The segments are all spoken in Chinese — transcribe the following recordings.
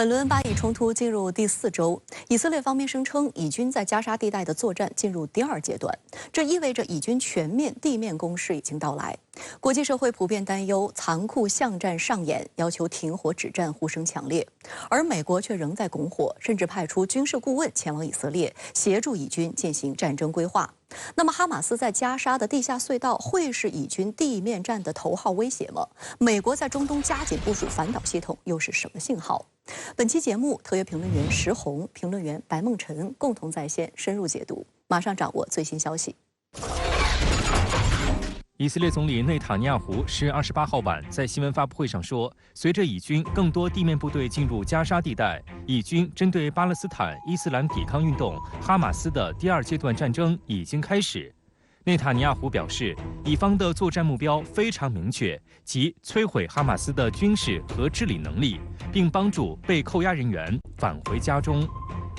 本轮巴以冲突进入第4周，以色列方面声称，以军在加沙地带的作战进入第2阶段，这意味着以军全面地面攻势已经到来。国际社会普遍担忧残酷巷战上演，要求停火止战呼声强烈，而美国却仍在拱火，甚至派出军事顾问前往以色列协助以军进行战争规划。那么，哈马斯在加沙的地下隧道会是以军地面战的头号威胁吗？美国在中东加紧部署反导系统又是什么信号？本期节目，特约评论员石红、评论员白梦辰共同在线深入解读，马上掌握最新消息。以色列总理内塔尼亚胡10月28号晚在新闻发布会上说，随着以军更多地面部队进入加沙地带，以军针对巴勒斯坦伊斯兰抵抗运动哈马斯的第2阶段战争已经开始。内塔尼亚胡表示，以方的作战目标非常明确，即摧毁哈马斯的军事和治理能力，并帮助被扣押人员返回家中。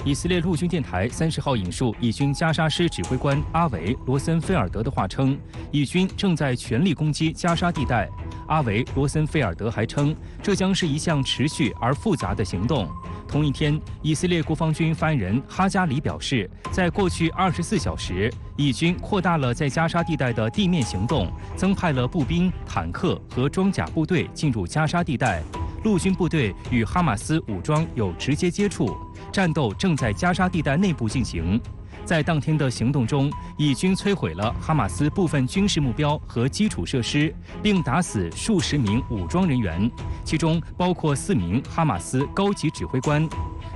以色列陆军电台30号引述以军加沙师指挥官阿维·罗森菲尔德的话称，以军正在全力攻击加沙地带。阿维·罗森菲尔德还称，这将是一项持续而复杂的行动。同一天，以色列国防军发言人哈加里表示，在过去24小时，以军扩大了在加沙地带的地面行动，增派了步兵、坦克和装甲部队进入加沙地带。陆军部队与哈马斯武装有直接接触，战斗正在加沙地带内部进行。在当天的行动中，以军摧毁了哈马斯部分军事目标和基础设施，并打死数十名武装人员，其中包括4名哈马斯高级指挥官。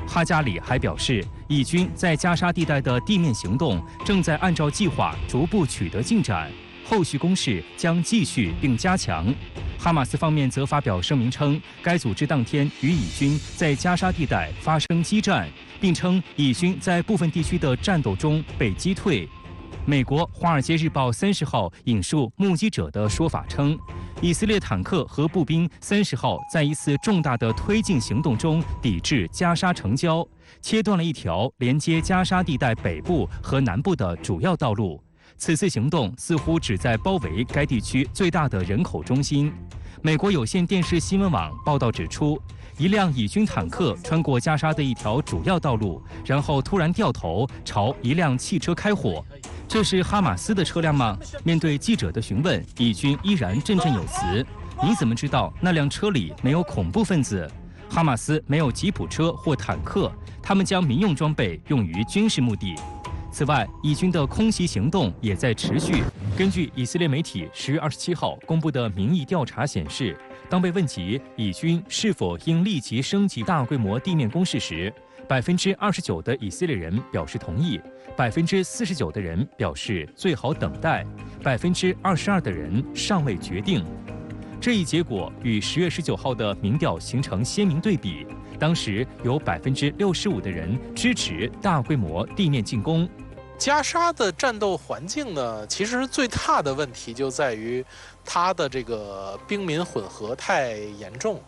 哈加里还表示，以军在加沙地带的地面行动正在按照计划逐步取得进展，后续攻势将继续并加强。哈马斯方面则发表声明称，该组织当天与以军在加沙地带发生激战，并称以军在部分地区的战斗中被击退。美国《华尔街日报》30号引述目击者的说法称，以色列坦克和步兵30号在一次重大的推进行动中抵制加沙城郊，切断了一条连接加沙地带北部和南部的主要道路。此次行动似乎旨在包围该地区最大的人口中心。美国有线电视新闻网报道指出，一辆以军坦克穿过加沙的一条主要道路，然后突然掉头朝一辆汽车开火。这是哈马斯的车辆吗？面对记者的询问，以军依然振振有词：“你怎么知道那辆车里没有恐怖分子？哈马斯没有吉普车或坦克，他们将民用装备用于军事目的。”此外，以军的空袭行动也在持续。根据以色列媒体10月27号公布的民意调查显示，当被问及以军是否应立即升级大规模地面攻势时，29%的以色列人表示同意，49%的人表示最好等待，22%的人尚未决定。这一结果与10月19号的民调形成鲜明对比，当时有65%的人支持大规模地面进攻。加沙的战斗环境呢，其实最大的问题就在于它的这个兵民混合太严重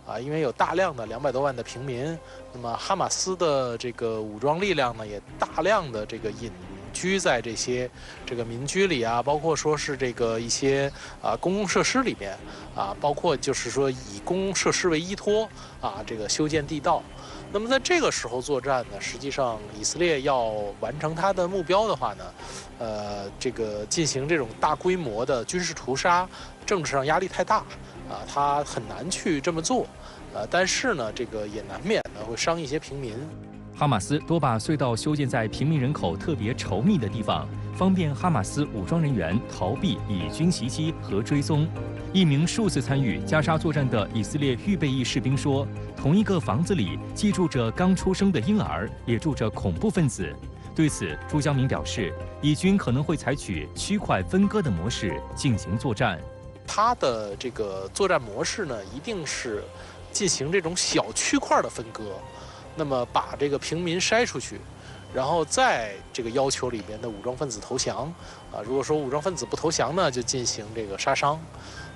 啊，因为有大量的200多万的平民，那么哈马斯的这个武装力量呢，也大量的这个隐居在这个民居里啊，包括说是这个一些公共设施里面啊，包括就是说以公共设施为依托啊，这个修建地道。那么在这个时候作战呢，实际上以色列要完成它的目标的话呢，这个进行这种大规模的军事屠杀，政治上压力太大啊，它很难去这么做。但是呢，这个也难免呢会伤一些平民。哈马斯多把隧道修建在平民人口特别稠密的地方，方便哈马斯武装人员逃避以军袭击和追踪。一名数次参与加沙作战的以色列预备役士兵说，同一个房子里既住着刚出生的婴儿，也住着恐怖分子。对此，朱江明表示，以军可能会采取区块分割的模式进行作战。他的这个作战模式呢，一定是进行这种小区块的分割，那么把这个平民筛出去，然后在这个要求里边的武装分子投降啊，如果说武装分子不投降呢，就进行这个杀伤。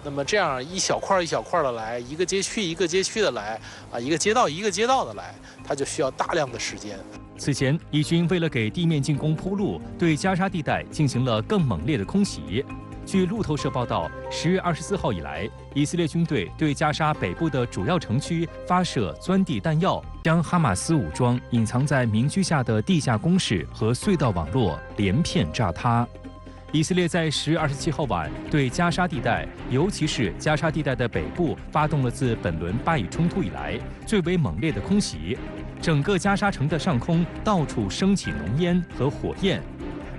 那么这样一小块一小块的来，一个街区一个街区的来啊，一个街道一个街道的来，它就需要大量的时间。此前，以军为了给地面进攻铺路，对加沙地带进行了更猛烈的空袭。据路透社报道，10月24号以来，以色列军队对加沙北部的主要城区发射钻地弹药，将哈马斯武装隐藏在民居下的地下工事和隧道网络连片炸塌。以色列在10月27号晚对加沙地带，尤其是加沙地带的北部，发动了自本轮巴以冲突以来最为猛烈的空袭。整个加沙城的上空到处升起浓烟和火焰。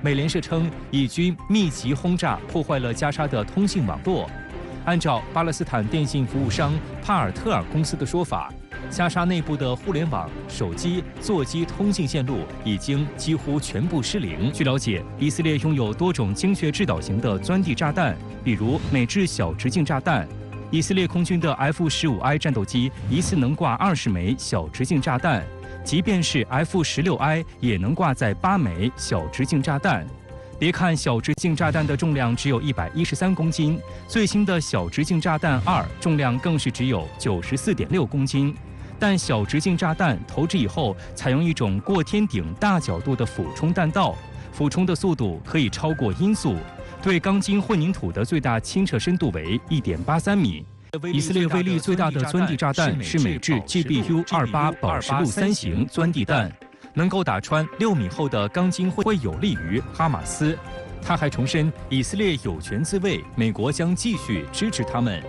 美联社称，以军密集轰炸破坏了加沙的通信网络。按照巴勒斯坦电信服务商帕尔特尔公司的说法，加沙内部的互联网、手机、座机通信线路已经几乎全部失灵。据了解，以色列拥有多种精确制导型的钻地炸弹，比如美制小直径炸弹。以色列空军的 F-15I 战斗机一次能挂20枚小直径炸弹，即便是 F-16I 也能挂载8枚小直径炸弹。别看小直径炸弹的重量只有113公斤，最新的小直径炸弹2重量更是只有94.6公斤。但小直径炸弹投掷以后，采用一种过天顶大角度的俯冲弹道，俯冲的速度可以超过音速，对钢筋混凝土的最大清澈深度为1.83米。以色列威力最大的钻地炸弹是美制 GBU-28 宝石路3型钻地弹，能够打穿6米厚的钢筋，会有利于哈马斯。他还重申，以色列有权自卫，美国将继续支持他们。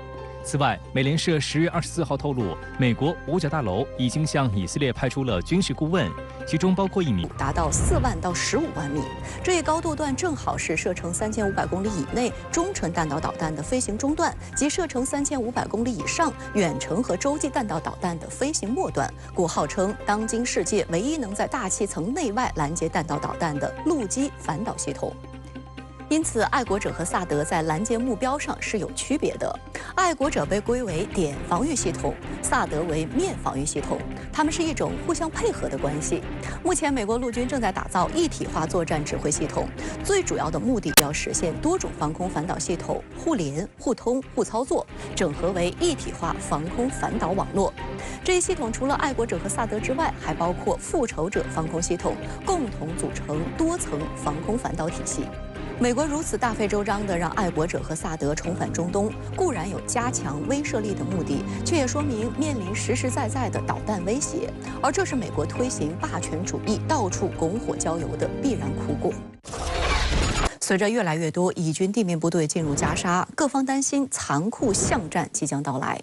此外，美联社10月24号透露，美国五角大楼已经向以色列派出了军事顾问，其中包括1名达到4万到15万米，这一高度段正好是射程3500公里以内中程弹道导弹的飞行中段及射程3500公里以上远程和洲际弹道导弹的飞行末段，故号称当今世界唯一能在大气层内外拦截弹道导弹的陆基反导系统。因此，爱国者和萨德在拦截目标上是有区别的。爱国者被归为点防御系统，萨德为面防御系统，它们是一种互相配合的关系。目前，美国陆军正在打造一体化作战指挥系统，最主要的目的要实现多种防空反导系统互联、互通、互操作，整合为一体化防空反导网络。这一系统除了爱国者和萨德之外，还包括复仇者防空系统，共同组成多层防空反导体系。美国如此大费周章地让爱国者和萨德重返中东，固然有加强威慑力的目的，却也说明面临实实在在的导弹威胁，而这是美国推行霸权主义、到处拱火浇油的必然苦果。随着越来越多以军地面部队进入加沙，各方担心残酷巷战即将到来。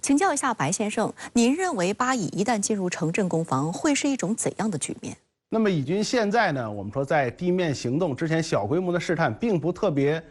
请教一下白先生，您认为巴以一旦进入城镇攻防，会是一种怎样的局面？那么以军现在呢，我们说在地面行动之前小规模的试探并不特别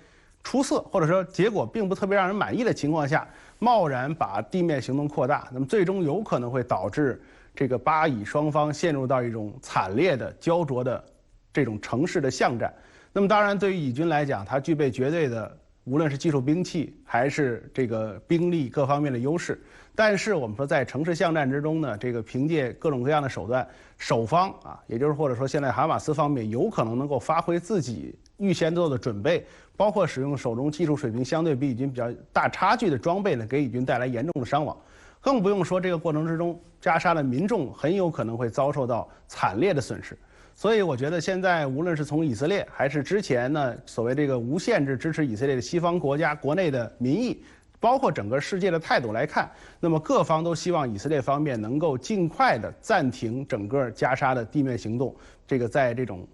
出色，或者说结果并不特别让人满意的情况下，贸然把地面行动扩大，那么最终有可能会导致这个巴以双方陷入到一种惨烈的焦灼的这种城市的巷战。那么当然，对于以军来讲，它具备绝对的无论是技术兵器还是这个兵力各方面的优势。但是我们说在城市巷战之中呢，这个凭借各种各样的手段，守方啊，也就是或者说现在哈马斯方面有可能能够发挥自己预先做的准备，包括使用手中技术水平相对比以军比较大差距的装备呢，给以军带来严重的伤亡。更不用说这个过程之中，加沙的民众很有可能会遭受到惨烈的损失。所以我觉得现在无论是从以色列还是之前呢所谓这个无限制支持以色列的西方国家国内的民意，包括整个世界的态度来看，那么各方都希望以色列方面能够尽快的暂停整个加沙的地面行动，这个在这种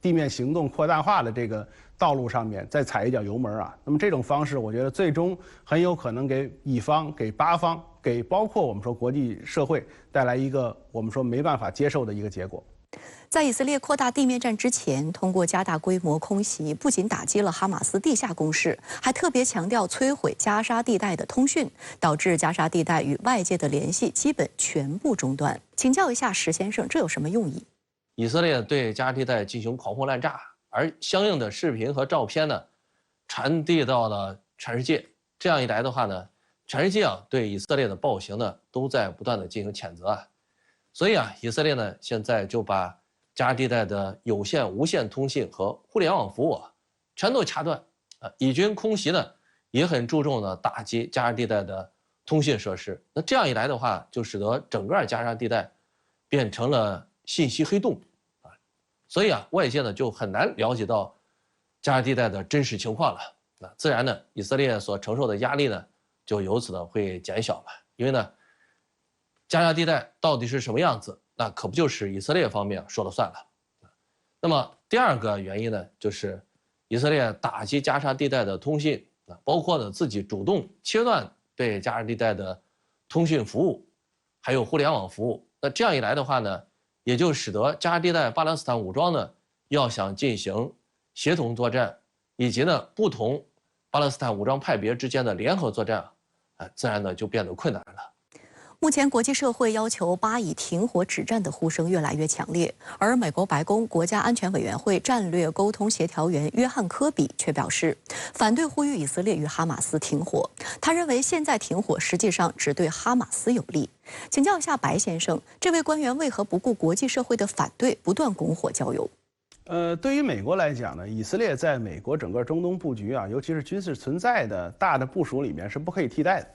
地面行动扩大化的这个道路上面再踩一脚油门啊。那么这种方式，我觉得最终很有可能给以方、给巴方、给包括我们说国际社会带来一个我们说没办法接受的一个结果。在以色列扩大地面战之前，通过加大规模空袭，不仅打击了哈马斯地下工事，还特别强调摧毁加沙地带的通讯，导致加沙地带与外界的联系基本全部中断。请教一下石先生，这有什么用意？以色列对加沙地带进行狂轰滥炸，而相应的视频和照片呢，传递到了全世界。这样一来的话呢，全世界对以色列的暴行呢，都在不断的进行谴责啊。所以以色列呢，现在就把加沙地带的有线、无线通信和互联网服务全都掐断。以军空袭呢，也很注重呢打击加沙地带的通信设施。那这样一来的话，就使得整个加沙地带变成了信息黑洞所以外界呢就很难了解到加沙地带的真实情况了。那自然呢，以色列所承受的压力呢，就由此呢会减小了。因为呢，加沙地带到底是什么样子，那可不就是以色列方面说了算了。那么第二个原因呢，就是以色列打击加沙地带的通信，包括呢自己主动切断对加沙地带的通讯服务，还有互联网服务。那这样一来的话呢，也就使得加沙地带巴勒斯坦武装呢要想进行协同作战，以及呢不同巴勒斯坦武装派别之间的联合作战，自然呢就变得困难了。目前，国际社会要求巴以停火止战的呼声越来越强烈，而美国白宫国家安全委员会战略沟通协调员约翰·科比却表示，反对呼吁以色列与哈马斯停火。他认为，现在停火实际上只对哈马斯有利。请教一下白先生，这位官员为何不顾国际社会的反对，不断拱火浇油？对于美国来讲呢，以色列在美国整个中东布局啊，尤其是军事存在的大的部署里面是不可以替代的。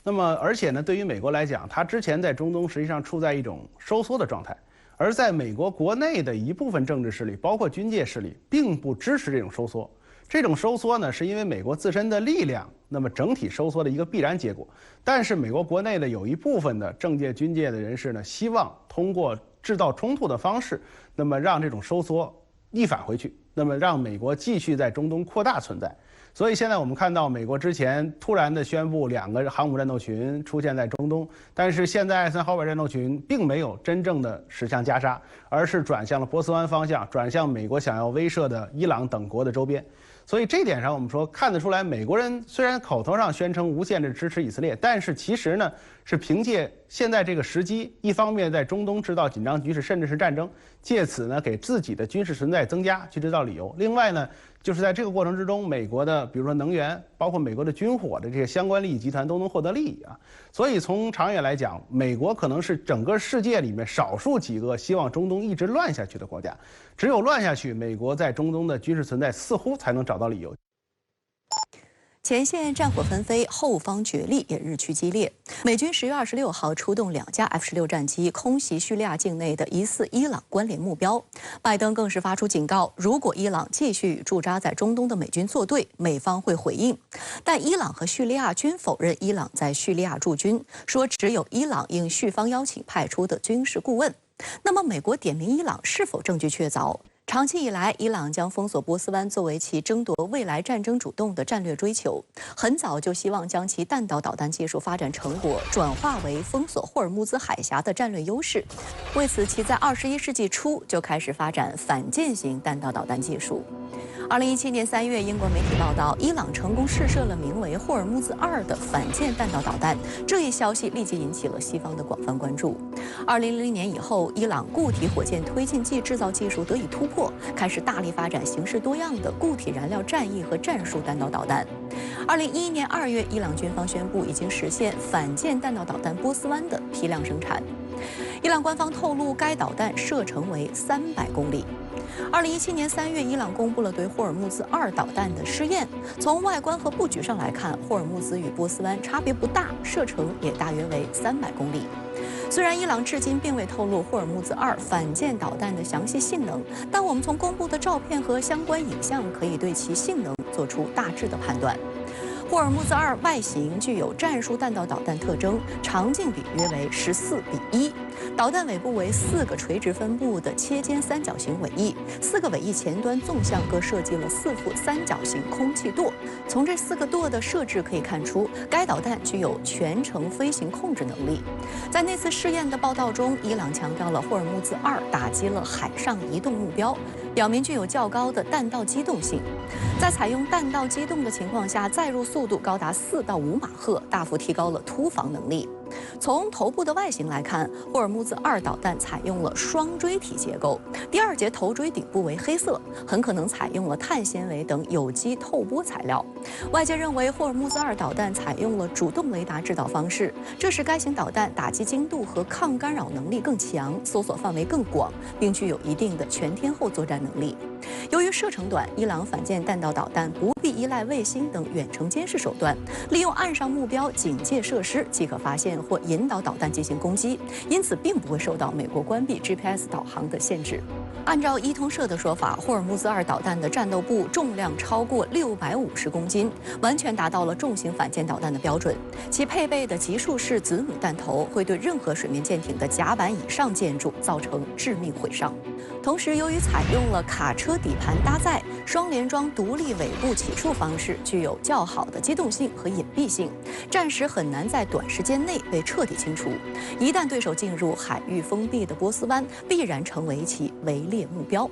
那么，而且呢，对于美国来讲，它之前在中东实际上处在一种收缩的状态，而在美国国内的一部分政治势力，包括军界势力，并不支持这种收缩。这种收缩呢，是因为美国自身的力量，那么整体收缩的一个必然结果。但是美国国内的有一部分的政界、军界的人士呢，希望通过制造冲突的方式，那么让这种收缩逆返回去，那么让美国继续在中东扩大存在。所以现在我们看到，美国之前突然的宣布2个航母战斗群出现在中东，但是现在艾森豪威尔战斗群并没有真正的驶向加沙，而是转向了波斯湾方向，转向美国想要威慑的伊朗等国的周边。所以这点上，我们说看得出来，美国人虽然口头上宣称无限制支持以色列，但是其实呢是凭借现在这个时机，一方面在中东制造紧张局势，甚至是战争，借此呢给自己的军事存在增加去制造理由。另外呢，就是在这个过程之中，美国的比如说能源，包括美国的军火的这些相关利益集团都能获得利益啊。所以从长远来讲，美国可能是整个世界里面少数几个希望中东一直乱下去的国家。只有乱下去，美国在中东的军事存在似乎才能找到理由。前线战火纷飞，后方角力也日趋激烈。美军10月26号出动2架 F-16战机空袭叙利亚境内的疑似伊朗关联目标。拜登更是发出警告，如果伊朗继续与驻扎在中东的美军作对，美方会回应。但伊朗和叙利亚均否认伊朗在叙利亚驻军，说只有伊朗应叙方邀请派出的军事顾问。那么，美国点名伊朗是否证据确凿？长期以来，伊朗将封锁波斯湾作为其争夺未来战争主动的战略追求。很早就希望将其弹道导弹技术发展成果转化为封锁霍尔木兹海峡的战略优势。为此，其在21世纪初就开始发展反舰型弹道导弹技术。2017年3月，英国媒体报道，伊朗成功试射了名为霍尔木兹2的反舰弹道导弹。这一消息立即引起了西方的广泛关注。2000年以后，伊朗固体火箭推进剂制造技术得以突破，开始大力发展形式多样的固体燃料战役和战术弹道导弹。2011年2月，伊朗军方宣布已经实现反舰弹道导弹波斯湾的批量生产。伊朗官方透露，该导弹射程为300公里。2017年3月，伊朗公布了对霍尔木兹2导弹的试验。从外观和布局上来看，霍尔木兹与波斯湾差别不大，射程也大约为300公里。虽然伊朗至今并未透露霍尔木兹2反舰导弹的详细性能，但我们从公布的照片和相关影像可以对其性能做出大致的判断。霍尔木兹2外形具有战术弹道导弹特征，长径比约为14:1。导弹尾部为4个垂直分布的切尖三角形尾翼，4个尾翼前端纵向各设计了4副三角形空气舵。从这4个舵的设置可以看出，该导弹具有全程飞行控制能力。在那次试验的报道中，伊朗强调了霍尔木兹2打击了海上移动目标，表明具有较高的弹道机动性。在采用弹道机动的情况下，载入速度高达4到5马赫，大幅提高了突防能力。从头部的外形来看，霍尔木兹2导弹采用了双锥体结构，第2节头锥顶部为黑色，很可能采用了碳纤维等有机透波材料。外界认为霍尔木兹2导弹采用了主动雷达制导方式，这使该型导弹打击精度和抗干扰能力更强，搜索范围更广，并具有一定的全天候作战能力。由于射程短，伊朗反舰弹道导弹不必依赖卫星等远程监视手段，利用岸上目标警戒设施即可发现或引导导弹进行攻击，因此并不会受到美国关闭 GPS 导航的限制。按照伊通社的说法，霍尔木兹2导弹的战斗部重量超过650公斤，完全达到了重型反舰导弹的标准。其配备的级数式子母弹头会对任何水面舰艇的甲板以上建筑造成致命毁伤。同时，由于采用了卡车底盘搭载、双联装独立尾部起束方式，具有较好的机动性和隐蔽性，战时很难在短时间内被彻底清除。一旦对手进入海域封闭的波斯湾，必然成为其围猎目标。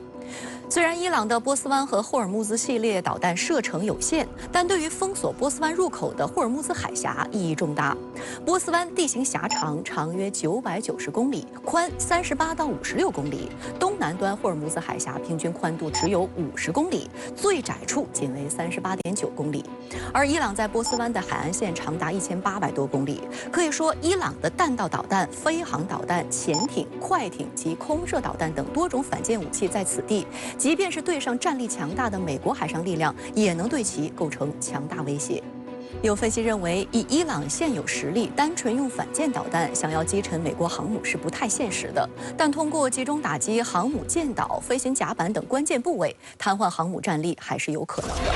虽然伊朗的波斯湾和霍尔木兹系列导弹射程有限，但对于封锁波斯湾入口的霍尔木兹海峡意义重大。波斯湾地形狭长，长约990公里，宽38到56公里。东南端霍尔木兹海峡平均宽度只有50公里，最窄处仅为38.9公里。而伊朗在波斯湾的海岸线长达1800多公里，可以说伊朗的弹道导弹、飞航导弹、潜艇、快艇及空射导弹等多种反舰武器在此地。即便是对上战力强大的美国海上力量，也能对其构成强大威胁。有分析认为，以伊朗现有实力，单纯用反舰导弹想要击沉美国航母是不太现实的。但通过集中打击航母舰岛、飞行甲板等关键部位，瘫痪航母战力还是有可能的。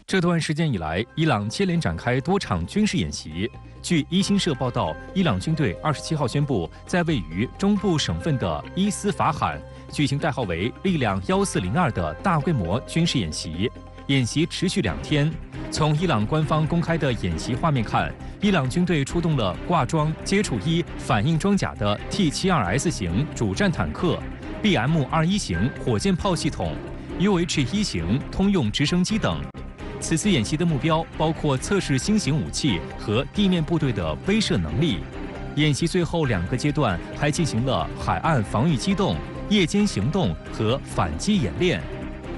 这段时间以来，伊朗接连展开多场军事演习。据伊新社报道，伊朗军队27号宣布，在位于中部省份的伊斯法罕举行代号为“力量1402”的大规模军事演习。演习持续2天。从伊朗官方公开的演习画面看，伊朗军队出动了挂装接触衣反应装甲的 T-72S 型主战坦克、BM-21型火箭炮系统、UH-1型通用直升机等。此次演习的目标包括测试新型武器和地面部队的威慑能力。演习最后2个阶段还进行了海岸防御机动、夜间行动和反击演练。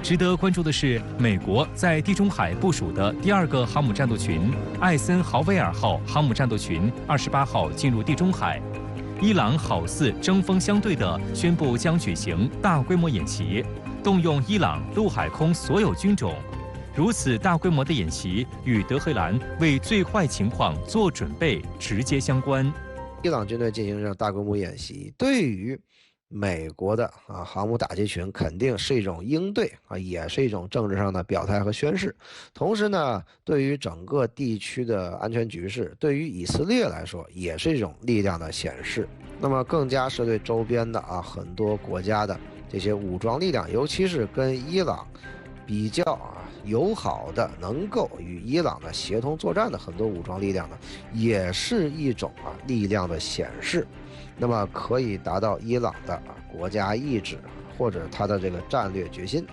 值得关注的是，美国在地中海部署的第2个航母战斗群艾森豪威尔号航母战斗群28号进入地中海。伊朗好似针锋相对地宣布将举行大规模演习，动用伊朗陆海空所有军种。如此大规模的演习与德黑兰为最坏情况做准备直接相关。伊朗军队进行这大规模演习，对于美国的航母打击群肯定是一种应对也是一种政治上的表态和宣示。同时呢，对于整个地区的安全局势，对于以色列来说也是一种力量的显示。那么更加是对周边的很多国家的这些武装力量，尤其是跟伊朗比较友好的，能够与伊朗的协同作战的很多武装力量呢，也是一种力量的显示。那么可以达到伊朗的国家意志或者他的这个战略决心。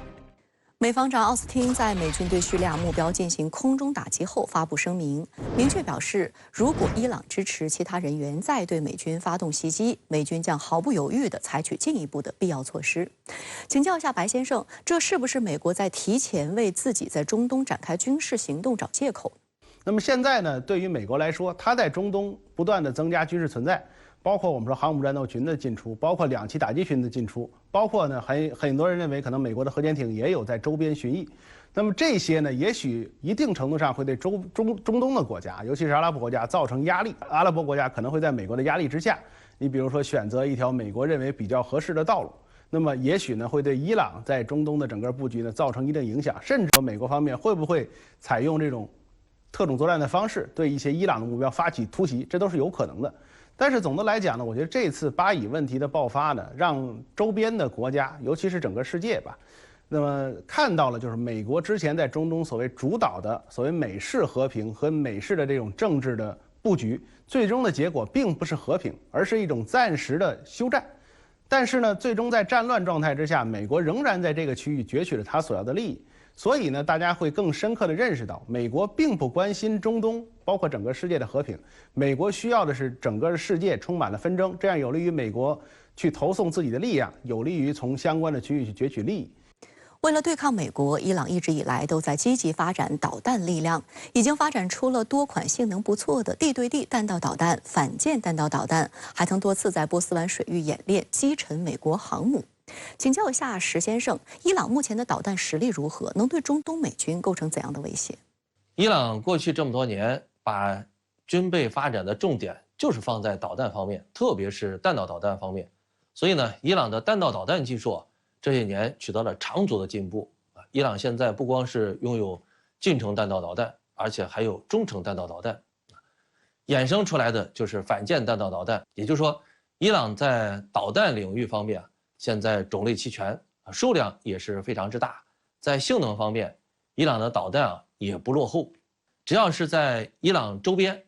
美方长奥斯汀在美军对叙利亚目标进行空中打击后发布声明，明确表示，如果伊朗支持其他人员再对美军发动袭击，美军将毫不犹豫地采取进一步的必要措施。请教一下白先生，这是不是美国在提前为自己在中东展开军事行动找借口？那么现在呢，对于美国来说，它在中东不断地增加军事存在。包括我们说航母战斗群的进出，包括2栖打击群的进出，包括呢很多人认为可能美国的核潜艇也有在周边巡弋。那么这些呢，也许一定程度上会对中东的国家，尤其是阿拉伯国家造成压力。阿拉伯国家可能会在美国的压力之下，你比如说选择一条美国认为比较合适的道路，那么也许呢会对伊朗在中东的整个布局呢造成一定影响，甚至美国方面会不会采用这种特种作战的方式对一些伊朗的目标发起突袭，这都是有可能的。但是总的来讲呢，我觉得这次巴以问题的爆发呢，让周边的国家，尤其是整个世界吧，那么看到了就是美国之前在中东所谓主导的所谓美式和平和美式的这种政治的布局，最终的结果并不是和平，而是一种暂时的休战。但是呢，最终在战乱状态之下，美国仍然在这个区域攫取了他所要的利益。所以呢，大家会更深刻地认识到，美国并不关心中东，包括整个世界的和平。美国需要的是整个世界充满了纷争，这样有利于美国去投送自己的力量，有利于从相关的区域去攫取利益。为了对抗美国，伊朗一直以来都在积极发展导弹力量，已经发展出了多款性能不错的地对地弹道导弹、反舰弹道导弹，还曾多次在波斯湾水域演练击沉美国航母。请教一下石先生，伊朗目前的导弹实力如何？能对中东美军构成怎样的威胁？伊朗过去这么多年，把军备发展的重点就是放在导弹方面，特别是弹道导弹方面。所以呢，伊朗的弹道导弹技术这些年取得了长足的进步啊。伊朗现在不光是拥有近程弹道导弹，而且还有中程弹道导弹，衍生出来的就是反舰弹道导弹。也就是说，伊朗在导弹领域方面现在种类齐全，数量也是非常之大。在性能方面，伊朗的导弹也不落后。只要是在伊朗周边，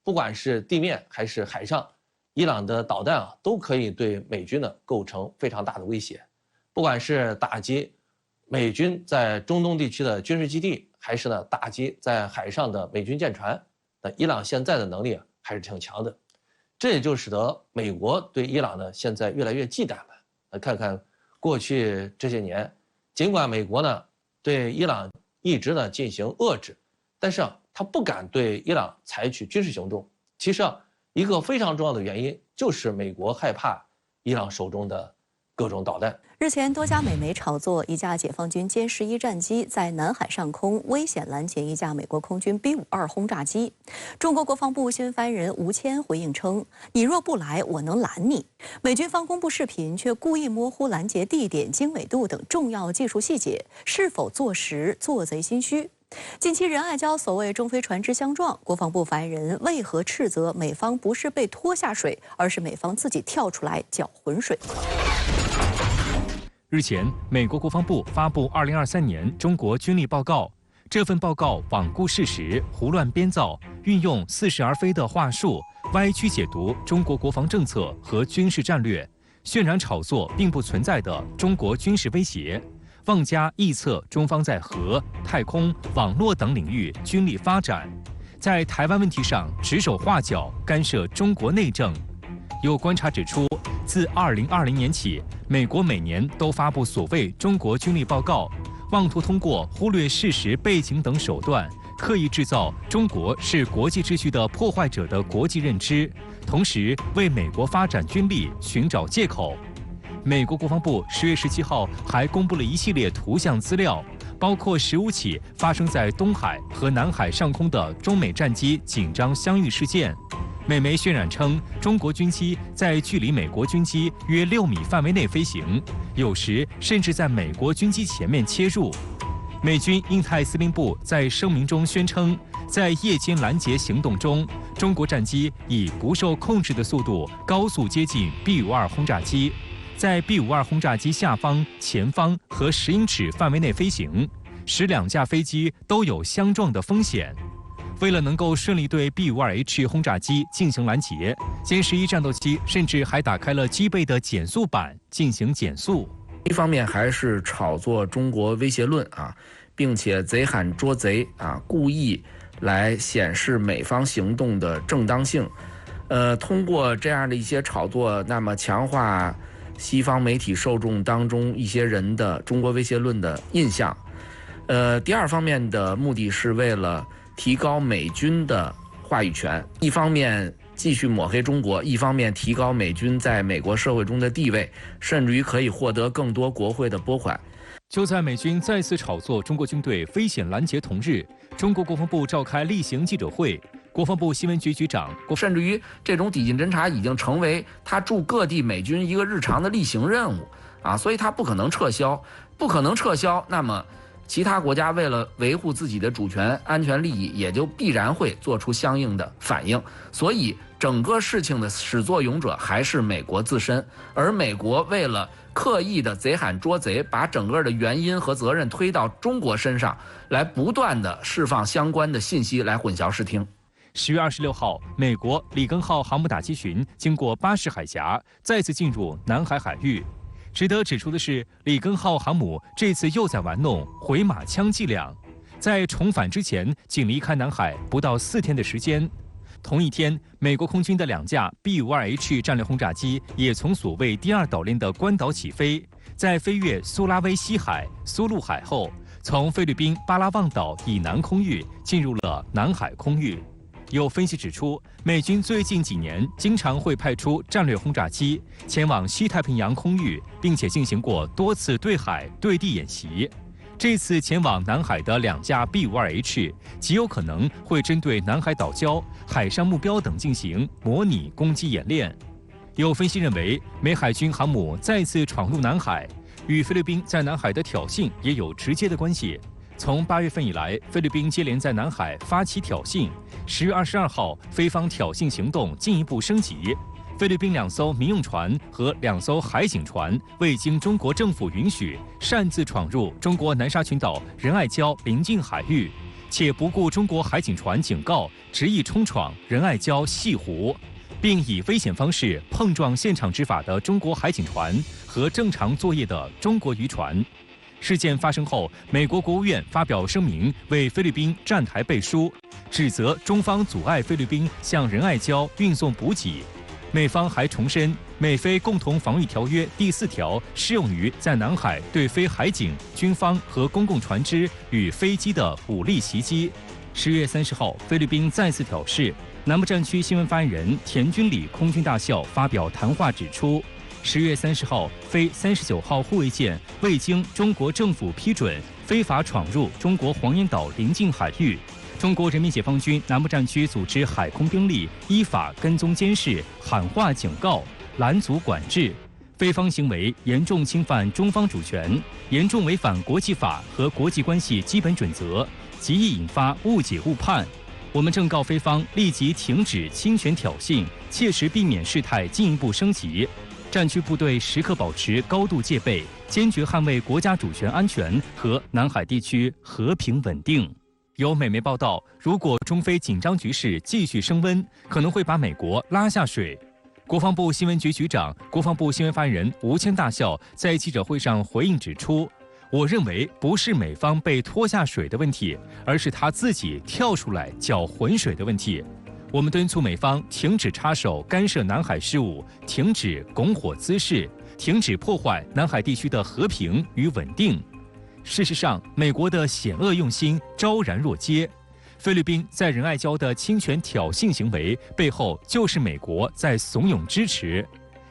不管是地面还是海上，伊朗的导弹都可以对美军呢构成非常大的威胁。不管是打击美军在中东地区的军事基地，还是呢打击在海上的美军舰船，那伊朗现在的能力还是挺强的。这也就使得美国对伊朗呢现在越来越忌惮了。来看看过去这些年，尽管美国呢对伊朗一直呢进行遏制，但是他不敢对伊朗采取军事行动。其实一个非常重要的原因就是美国害怕伊朗手中的各种导弹。日前，多家美媒炒作一架解放军歼11战机在南海上空危险拦截一架美国空军 B-52轰炸机。中国国防部新闻发言人吴谦回应称：“你若不来，我能拦你。”美军方公布视频，却故意模糊拦截地点、经纬度等重要技术细节，是否坐实，做贼心虚。近期仁爱礁所谓中非船只相撞，国防部发言人为何斥责美方不是被拖下水，而是美方自己跳出来搅浑水？日前，美国国防部发布2023年中国军力报告。这份报告罔顾事实、胡乱编造，运用似是而非的话术，歪曲解读中国国防政策和军事战略，渲染炒作并不存在的中国军事威胁，妄加臆测中方在核、太空、网络等领域军力发展，在台湾问题上指手画脚，干涉中国内政。有观察指出，自2020年起，美国每年都发布所谓中国军力报告，妄图通过忽略事实背景等手段，刻意制造中国是国际秩序的破坏者的国际认知，同时为美国发展军力寻找借口。美国国防部10月17号还公布了一系列图像资料，包括15起发生在东海和南海上空的中美战机紧张相遇事件。美媒渲染称，中国军机在距离美国军机约6米范围内飞行，有时甚至在美国军机前面切入。美军印太司令部在声明中宣称，在夜间拦截行动中，中国战机以不受控制的速度高速接近 B-52轰炸机，在 B-52轰炸机下方、前方和10英尺范围内飞行，使2架飞机都有相撞的风险。为了能够顺利对 B-52H 轰炸机进行拦截，歼11战斗机甚至还打开了机背的减速板进行减速。一方面还是炒作中国威胁论啊，并且贼喊捉贼啊，故意来显示美方行动的正当性。通过这样的一些炒作，那么强化西方媒体受众当中一些人的中国威胁论的印象。第二方面的目的是为了提高美军的话语权，一方面继续抹黑中国，一方面提高美军在美国社会中的地位，甚至于可以获得更多国会的拨款。就在美军再次炒作中国军队危险拦截同日，中国国防部召开例行记者会，国防部新闻局局长，甚至于这种抵近侦察已经成为他驻各地美军一个日常的例行任务啊，所以他不可能撤销，那么其他国家为了维护自己的主权安全利益，也就必然会做出相应的反应。所以整个事情的始作俑者还是美国自身，而美国为了刻意的贼喊捉贼，把整个的原因和责任推到中国身上，来不断的释放相关的信息，来混淆视听。10月26号，美国里根号航母打击群经过巴士海峡，再次进入南海海域。值得指出的是，里根号航母这次又在玩弄回马枪伎俩，在重返之前仅离开南海不到4天的时间。同一天，美国空军的2架 B-52H 战略轰炸机也从所谓第2岛链的关岛起飞，在飞越苏拉威西海、苏禄海后，从菲律宾巴拉望岛以南空域进入了南海空域。有分析指出，美军最近几年经常会派出战略轰炸机前往西太平洋空域，并且进行过多次对海、对地演习。这次前往南海的2架 B-52H 极有可能会针对南海岛礁、海上目标等进行模拟攻击演练。有分析认为，美海军航母再次闯入南海，与菲律宾在南海的挑衅也有直接的关系。从8月份以来，菲律宾接连在南海发起挑衅。10月22号，菲方挑衅行动进一步升级。菲律宾2艘民用船和2艘海警船未经中国政府允许，擅自闯入中国南沙群岛仁爱礁邻近海域，且不顾中国海警船警告，执意冲闯仁爱礁西湖，并以危险方式碰撞现场执法的中国海警船和正常作业的中国渔船。事件发生后，美国国务院发表声明，为菲律宾站台背书，指责中方阻碍菲律宾向仁爱礁运送补给。美方还重申，美菲共同防御条约第4条适用于在南海对非海警、军方和公共船只与飞机的武力袭击。10月30号，菲律宾再次挑事。南部战区新闻发言人田军礼空军大校发表谈话指出，10月30号，菲39号护卫舰未经中国政府批准，非法闯入中国黄岩岛邻近海域。中国人民解放军南部战区组织海空兵力依法跟踪监视、喊话警告、拦阻管制，菲方行为严重侵犯中方主权，严重违反国际法和国际关系基本准则，极易引发误解误判。我们正告菲方立即停止侵权挑衅，切实避免事态进一步升级。战区部队时刻保持高度戒备，坚决捍卫国家主权安全和南海地区和平稳定。有美媒报道，如果中非紧张局势继续升温，可能会把美国拉下水。国防部新闻局局长、国防部新闻发言人吴谦大校在记者会上回应指出，我认为不是美方被拖下水的问题，而是他自己跳出来搅浑水的问题。我们敦促美方停止插手干涉南海事务，停止拱火滋事，停止破坏南海地区的和平与稳定。事实上，美国的险恶用心昭然若揭。菲律宾在仁爱礁的侵权挑衅行为背后，就是美国在怂恿支持。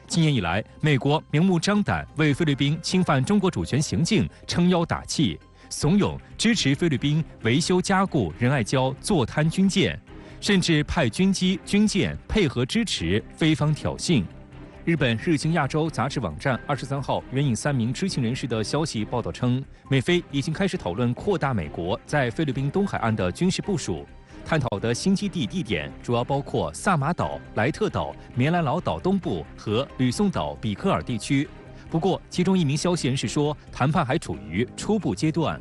今年以来，美国明目张胆为菲律宾侵犯中国主权行径撑腰打气，怂恿支持菲律宾维修加固仁爱礁坐滩军舰，甚至派军机、军舰配合支持菲方挑衅。日本日经亚洲杂志网站23号援引3名知情人士的消息报道称，美菲已经开始讨论扩大美国在菲律宾东海岸的军事部署，探讨的新基地地点主要包括萨马岛、莱特岛、棉兰老岛东部和吕宋岛比科尔地区。不过，其中一名消息人士说，谈判还处于初步阶段。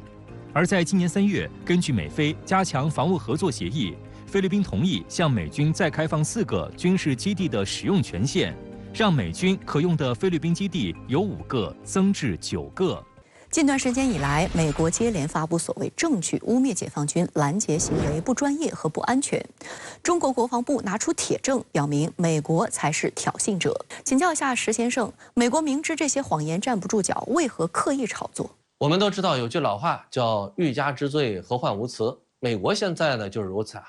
而在今年3月，根据美菲加强防务合作协议，菲律宾同意向美军再开放4个军事基地的使用权限，让美军可用的菲律宾基地由5个增至9个。近段时间以来，美国接连发布所谓证据，污蔑解放军拦截行为不专业和不安全。中国国防部拿出铁证，表明美国才是挑衅者。请教一下石先生，美国明知这些谎言站不住脚，为何刻意炒作？我们都知道有句老话叫“欲加之罪，何患无辞”。美国现在呢就是如此啊。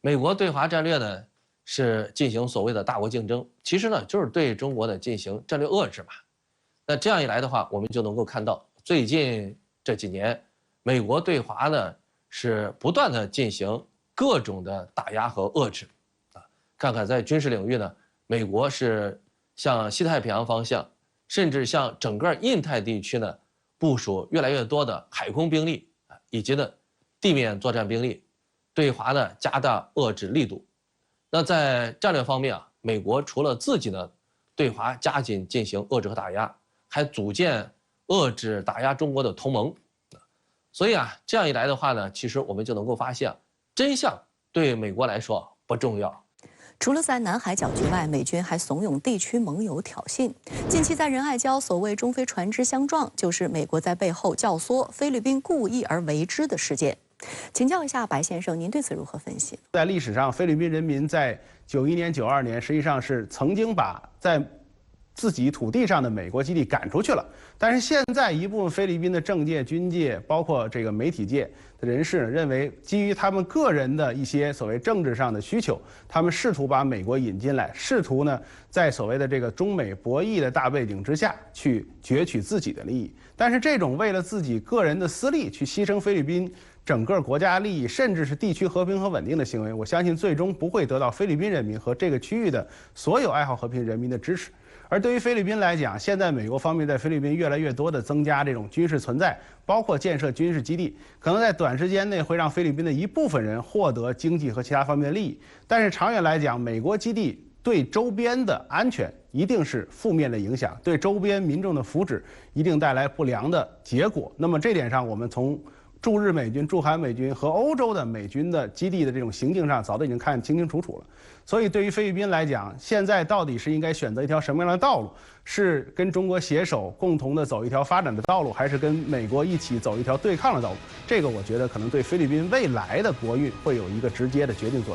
美国对华战略呢是进行所谓的大国竞争，其实呢就是对中国的进行战略遏制嘛。那这样一来的话，我们就能够看到，最近这几年，美国对华呢是不断的进行各种的打压和遏制，啊，看看在军事领域呢，美国是向西太平洋方向，甚至向整个印太地区呢部署越来越多的海空兵力啊，以及呢地面作战兵力，对华呢加大遏制力度。那在战略方面啊，美国除了自己呢对华加紧进行遏制和打压，还组建遏制打压中国的同盟。所以啊，这样一来的话呢，其实我们就能够发现，真相对美国来说不重要。除了在南海搅局外，美军还怂恿地区盟友挑衅。近期在仁爱礁所谓中菲船只相撞，就是美国在背后教唆菲律宾故意而为之的事件。请教一下白先生，您对此如何分析？在历史上，菲律宾人民在91年、92年实际上是曾经把在自己土地上的美国基地赶出去了。但是现在一部分菲律宾的政界、军界，包括这个媒体界的人士呢，认为基于他们个人的一些所谓政治上的需求，他们试图把美国引进来，试图呢在所谓的这个中美博弈的大背景之下去攫取自己的利益。但是这种为了自己个人的私利去牺牲菲律宾整个国家利益，甚至是地区和平和稳定的行为，我相信最终不会得到菲律宾人民和这个区域的所有爱好和平人民的支持。而对于菲律宾来讲，现在美国方面在菲律宾越来越多的增加这种军事存在，包括建设军事基地，可能在短时间内会让菲律宾的一部分人获得经济和其他方面的利益。但是长远来讲，美国基地对周边的安全一定是负面的影响，对周边民众的福祉一定带来不良的结果。那么这点上，我们从驻日美军、驻韩美军和欧洲的美军的基地的这种行径上，早都已经看清清楚楚了。所以对于菲律宾来讲，现在到底是应该选择一条什么样的道路？是跟中国携手共同的走一条发展的道路，还是跟美国一起走一条对抗的道路？这个我觉得可能对菲律宾未来的国运会有一个直接的决定作用。